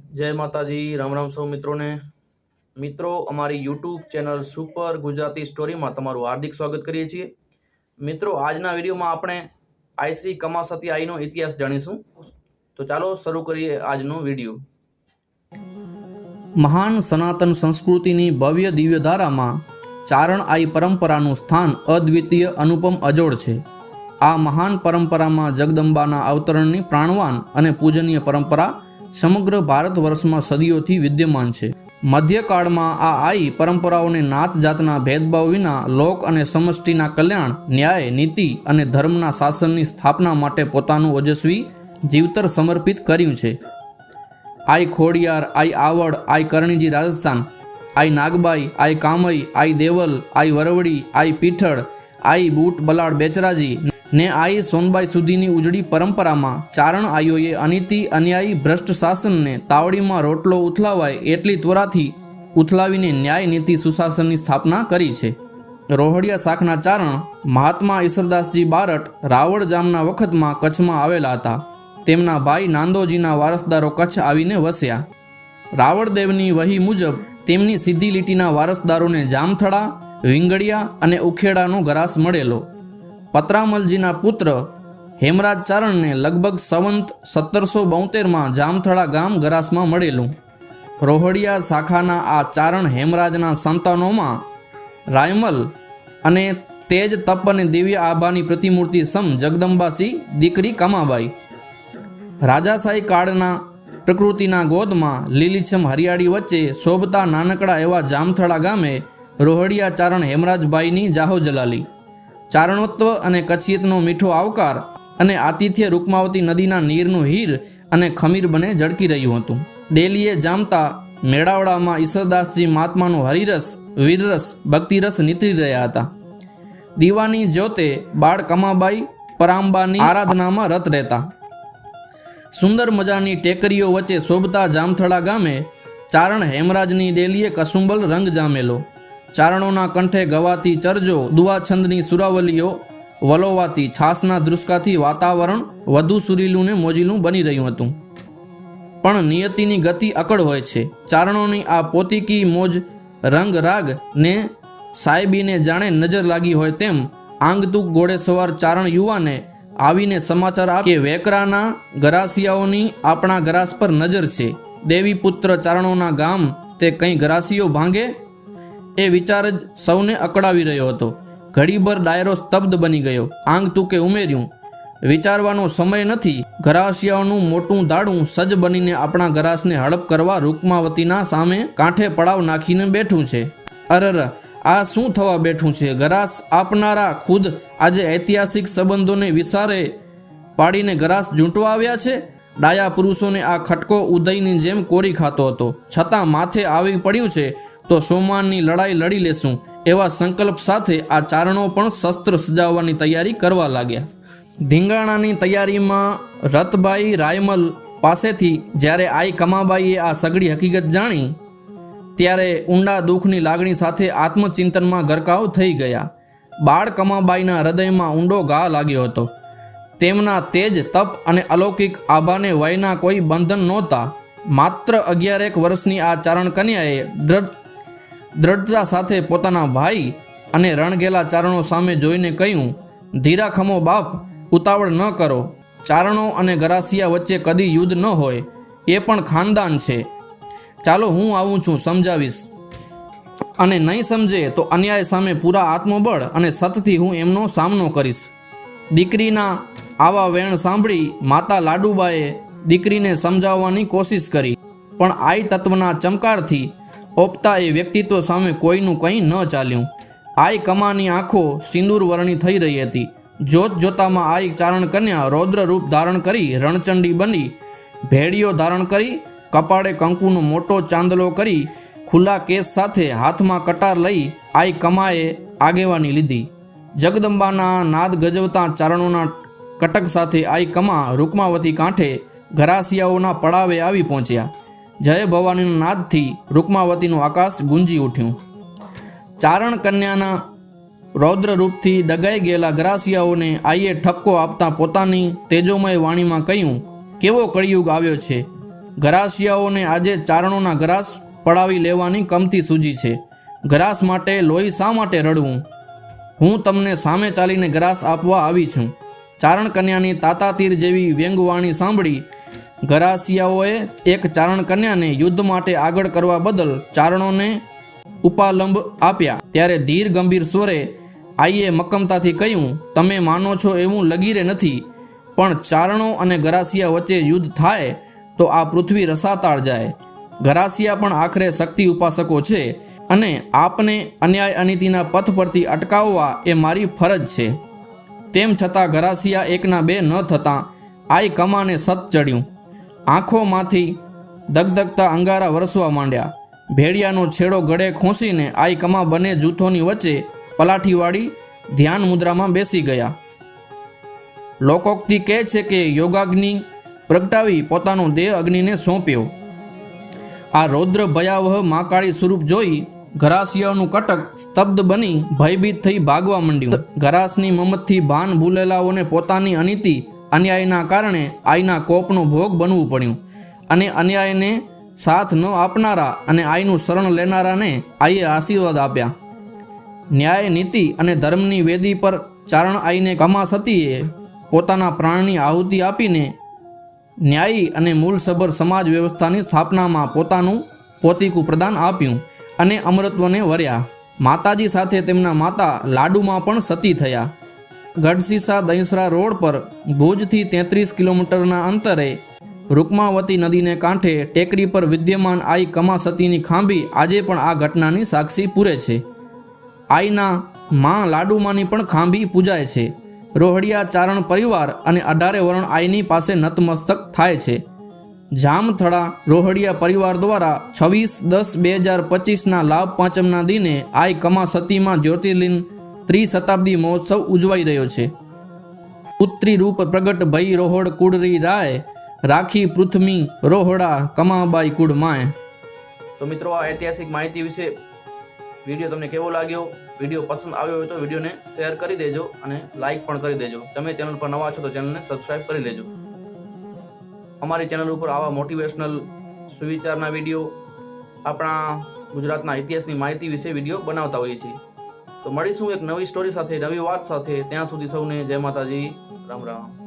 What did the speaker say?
जय माताजी। राम राम सौ मित्रों ने। मित्रों अमारी YouTube channel super Gujarati story में तमारू हार्दिक स्वागत करीए छीए। मित्रों आजना विडियो में आपणे आई श्री कमा सती आईनो इतिहास जाणीशुं। तो चालो शरू करिए आजनो विडियो। महान सनातन संस्कृतिनी भव्य दिव्य धारामां चारण आई परंपरानुं स्थान अद्वितीय अनुपम अजोड़ छे। आ महान परंपरामां जगदंबाना अवतरणनी प्राणवान अने पूजनीय परंपरा समग्र भारत वर्षमां सदीओथी विद्यमान छे। मध्यकाळमां आ आई परंपराओने नात जातना भेदभाव विना लोक अने समष्टिना कल्याण, न्याय, नीति अने धर्मना शासननी स्थापना माटे पोतानुं ओजस्वी जीवतर समर्पित कर्युं छे। आई खोडियार, आई आवड़, आई करણીજી राजस्थान, आई नागबाई, आई कामई, आई देवल, आई वरवड़ी, आई पीठड़, आई बूट बलाड़ बेचराजी ने आई सोनबाई सुधीनी उजड़ी परंपरामां चारण आईओए अनीति अन्यायी भ्रष्ट शासनने तावड़ीमां रोटलो उथलावाय एटली त्वराथी उथलावीने न्याय नीति सुशासननी स्थापना करी छे। रोहड़िया शाखना चारण महात्मा ईश्वरदासजी बारट रावड़ जामना वखतमां कच्छमां आवेला हता। तेमना भाई नांदोजीना वारसदारो कच्छ आवीने वस्या। रावड़देवनी वही मुजब तेमनी सीधी લીટીના વારસદારોને જામથળા, વિંગડિયા અને ઉખેડાનો ગરાસ મળેલો। પતરામલજીના પુત્ર હેમરાજ ચારણને લગભગ સંવંત 1772 જામથળા ગામ ગરાસમાં મળેલું। રોહડિયા શાખાના આ ચારણ હેમરાજના સંતાનોમાં રાયમલ અને તેજ તપ અને દિવ્ય આભાની પ્રતિમૂર્તિ સમ જગદંબાસી દીકરી કમાબાઈ। રાજાશાહી કાળના પ્રકૃતિના ગોદમાં લીલીછમ હરિયાળી વચ્ચે શોભતા નાનકડા એવા જામથળા ગામે રોહડિયા ચારણ હેમરાજભાઈની જાહો જલાલી। ચારણોત્વ અને કચ્છિયતનો મીઠો આવકાર અને આતિથ્ય રૂકમાવતી નદીના નીરનું હીર અને ખમીર બને ઝળકી રહ્યું હતું। ડેલીએ જામતા મેળાવડામાં ઈશ્વરદાસજી મહાત્માનો હરિરસ, વીરરસ, ભક્તિરસ નીતરી રહ્યા હતા। દીવાની જ્યોતે બાળ કમાબાઈ પરાંબાની આરાધનામાં રત રહેતા। સુંદર મજાની ટેકરીઓ વચ્ચે શોભતા જામથળા ગામે ચારણ હેમરાજની ડેલીએ કસુંબલ રંગ જામેલો। ચારણોના કંઠે ગવાતી ચરજો, દુઆ છંદની સુરાવલીઓ વલોવાતી છાસના ધ્રુસકાથી વાતાવરણ વધુ સુરીલું ને મોજીલું બની રહ્યું હતું। પણ નિયતિની ગતિ અકળ હોય છે। ચારણોની આ પોતીકી મોજ રંગ રાગ ને સાહેબીને જાણે નજર લાગી હોય તેમ આંગતુક ઘોડે સવાર ચારણ યુવાને આવીને સમાચાર આપે કે વેકરાના ગરાસિયાઓની આપણા ગરાસ પર નજર છે। દેવી પુત્ર ચારણોના ગામ તે કંઈ ગરાસીઓ ભાંગે એ વિચાર જ સૌને અકળાવી રહ્યો હતો। ઘડીભર ડાયરો સ્તબ્ધ બની ગયો। આંગતુકે ઉમેર્યું, વિચારવાનો સમય નથી। ગરાસિયાઓનું મોટું દાડું સજ્જ બનીને આપણા ગરાસને હડપ કરવા રૂકમાવતીના સામે કાંઠે પડાવ નાખીને બેઠું છે। અરર, આ શું થવા બેઠું છે? ગરાસ આપનારા ખુદ આજે ઐતિહાસિક સંબંધોને વિસારે પાડીને ગરાસ ઝૂંટવા આવ્યા છે। ડાયા પુરુષોને આ ખટકો ઉદયની જેમ કોરી ખાતો હતો, છતાં માથે આવી પડ્યું છે તો સોમાનની લડાઈ લડી લેશું એવા સંકલ્પ સાથે આ ચારણો પણ શસ્ત્ર સજાવવાની તૈયારી કરવા लाग्या। ધીંગાણાની તૈયારીમાં રતભાઈ રાયમલ પાસેથી જ્યારે आई કમાબાઈએ આ સગળી હકીકત જાણી ત્યારે ઊંડા દુઃખની લાગણી સાથે આત્મચિંતનમાં ગરકાવ થઈ ગયા। બાળ કમાબાઈના હૃદયમાં ઊંડો ઘા लाग्યો હતો। તેમના તેજ, તપ અને અલૌકિક આભાને વયના કોઈ બંધન નહોતા। માત્ર 11 વર્ષની આ ચારણ કન્યાએ દ્રઢતા સાથે પોતાના ભાઈ અને રણગેલા ચારણો સામે જોઈને કહ્યું, ધીરા ખમો બાપ, ઉતાવળ ન કરો। ચારણો અને ગરાસિયા વચ્ચે કદી યુદ્ધ ન હોય, એ પણ ખાનદાન છે। ચાલો હું આવું છું, સમજાવીશ, અને નહીં સમજે તો અન્યાય સામે પૂરા આત્મબળ અને સતથી હું એમનો સામનો કરીશ। દીકરીના આવા વેણ સાંભળી માતા લાડુબાએ દીકરીને સમજાવવાની કોશિશ કરી, પણ आई તત્વના ચમકારથી ઓપતા એ વ્યક્તિત્વ સામે કોઈનું કંઈ ન ચાલ્યું। आई કમાની આંખો સિંદૂર વર્ણી થઈ રહી હતી। જોત જોતામાં आई ચારણ કન્યા રૌદ્ર રૂપ ધારણ કરી રણચંડી બની ભેડિયો ધારણ કરી કપાળે કંકુનો મોટો ચાંદલો કરી ખુલ્લા કેસ સાથે હાથમાં કટાર લઈ आई કમાએ આગેવાની લીધી। જગદંબાના નાદ ગજવતા ચારણોના કટક સાથે आई કમા રૂકમાવતી કાંઠે ગરાસિયાઓના પડાવે આવી પહોંચ્યા। જય ભવાનીના નાદથી રૂકમાવતીનું આકાશ ગુંજી ઉઠ્યું। ચારણ કન્યાના રૌદ્ર રૂપથી ડગાઈ ગયેલા ગરાસિયાઓને આઈએ ઠપકો આપતા પોતાની તેજોમય વાણીમાં કહ્યું, કેવો કળિયુગ આવ્યો છે। ગરાસિયાઓને આજે ચારણોના ગ્રાસ પડાવી લેવાની કમતી સૂજી છે. ગ્રાસ માટે લોહી શા માટે રડવું? હું તમને સામે ચાલીને ગ્રાસ આપવા આવી છું. ચારણ કન્યાની તાતાતીર જેવી વ્યંગવાણી સાંભળી ગરાસિયાઓએ એક ચારણ કન્યાને યુદ્ધ માટે આગળ કરવા બદલ ચારણોને ઉપાલંબ આપ્યા. ત્યારે ધીર ગંભીર સ્વરે આઈએ મક્કમતાથી કહ્યું, તમે માનો છો એવું લગીરે નથી, પણ ચારણો અને ગરાસિયા વચ્ચે યુદ્ધ થાય તો આ પૃથ્વી રસાતાળ જાય. ગરાસિયા પણ આખરે શક્તિ ઉપાસકો છે અને આપને અન્યાય અનીતિના પથ પરથી અટકાવવા એ મારી ફરજ છે. તેમ છતાં ગરાસિયા એકના બે ન થતાં આઈ કમાને સત ચડ્યું. આંખોમાંથી દગદગતા અંગારા વરસવા માંડ્યા. ભેડિયાનો છેડો ગળે ખોંસીને આઈ કમા બંને જૂથોની વચ્ચે પલાઠીવાળી ધ્યાન મુદ્રામાં બેસી ગયા. લોકોક્તિ કહે છે કે યોગાગ્નિ પ્રગટાવી પોતાનો દેહ અગ્નિને સોંપ્યો. આ રૌદ્ર ભયાવહ મહાકાળી સ્વરૂપ જોઈ ગરાસિયાઓનું કટક સ્તબ્ધ બની ભયભીત થઈ ભાગવા માંડ્યું. ગરાસની મમતથી ભાન ભૂલેલાઓને પોતાની અનીતિ અન્યાયના કારણે આઈના કોપનો ભોગ બનવું પડ્યું અને અન્યાયને સાથ ન આપનારા અને આઈનું શરણ લેનારાને આઈએ આશીર્વાદ આપ્યા. ન્યાય નીતિ અને ધર્મની વેદી પર ચારણ આઈને કમા સતીએ પોતાના પ્રાણની આહુતિ આપીને ન્યાયી અને મૂલસભર સમાજ વ્યવસ્થાની સ્થાપનામાં પોતાનું પોતીકું પ્રદાન આપ્યું અને અમરત્વને વર્યા. માતાજી સાથે તેમના માતા લાડુમાં પણ સતી થયા. ગઢસીસા દહીંસરા રોડ પર ભુજથી 33 કિલોમીટરના અંતરે રૂકમાવતી નદીને કાંઠે ટેકરી પર વિદ્યમાન આઈ કમા સતીની ખાંભી આજે પણ આ ઘટનાની સાક્ષી પૂરે છે. આઈના માં લાડુમાની પણ ખાંભી પૂજાય છે. રોહડિયા ચારણ પરિવાર અને 18 વરણ આઈની પાસે નતમસ્તક થાય છે. જામથળા રોહડિયા પરિવાર દ્વારા 26/10/2025ના લાભ પાંચમના દિને આઈ કમા સતીમાં જ્યોતિર્લિંગ ત્રિશતાબ્દી મહોત્સવ ઉજવાઈ રહ્યો છે. પુત્રી રૂપ પ્રગટ ભઈ રોહડ કુડરી રાય, રાખી પૃથ્વી રોહડા કમાબાઈ કુડ માય. તો મિત્રો, આ ઐતિહાસિક માહિતી વિશે વિડીયો તમને કેવો લાગ્યો? વિડીયો પસંદ આવ્યો હોય તો વિડીયોને શેર કરી દેજો અને લાઈક પણ કરી દેજો. તમે ચેનલ પર નવા છો તો ચેનલને સબસ્ક્રાઈબ કરી લેજો. અમારી ચેનલ ઉપર આવા મોટિવેશનલ સુવિચારના વિડીયો, આપણા ગુજરાતના ઇતિહાસની માહિતી વિશે વિડીયો બનાવતા હોઈએ છીએ. તો મળીશું એક નવી સ્ટોરી સાથે, નવી વાત સાથે. ત્યાં સુધી સૌને જય માતાજી, રામ રામ.